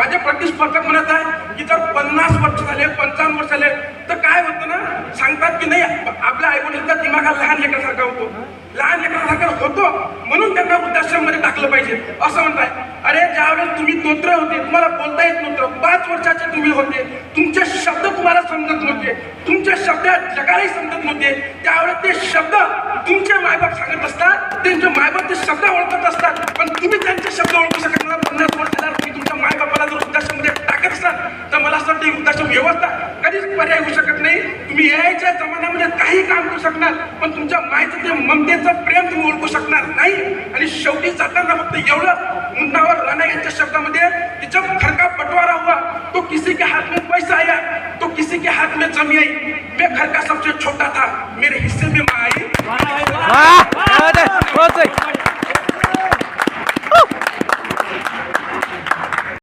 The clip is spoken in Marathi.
माझे प्रतिस्पर्धक म्हणत आहे की जर 50 वर्ष झाले 55 वर्ष झाले तर काय होतं ना, सांगतात की नाही आपल्या आईवडिलांचा दिमाग हा लहान लेकरासारखा होतो, लहान लेकरासारखा होतो म्हणून त्यांना वृद्धाश्रम मध्ये टाकलं पाहिजे असं म्हणताय. अरे ज्यावेळेस तुम्ही तोत्र होते, तुम्हाला बोलता येत नव्हतं, 5 वर्षाचे तुम्ही होते, तुमचे शब्द तुम्हाला समजत नव्हते, तुमचे शब्द जगालाही समजत नव्हते, त्यावेळेस ते शब्द तुमचे मायबाप सांगत असतात, त्यांचे मायबाप ते शब्द ओळखत असतात, पण तुम्ही त्यांचे शब्द ओळखू शकत नाही. 50 वर्ष झाल्यावर तुम्ही तुमच्या मायबापाला जर वृद्धाश्रम मध्ये टाकत असाल तर मला असं वाटतं वृद्धाश्रम व्यवस्था कधीच पर्याय होऊ शकत नाही. तुम्ही यायच्या जमान्यामध्ये काही काम करू शकणार, पण तुमच्या मायचं ते ममतेचं प्रेम तुम्ही ओळखू शकणार नाही. आणि शेवटी जाताना फक्त एवढं मुंडावर राणा यांच्या शब्दामध्ये की जब घर का बंटवारा हुआ तो किसी के हाथ में पैसा आया तो किसी के हाथ में जमी आई, मैं घर का सबसे छोटा था, मेरे हिस्से में माँ आई.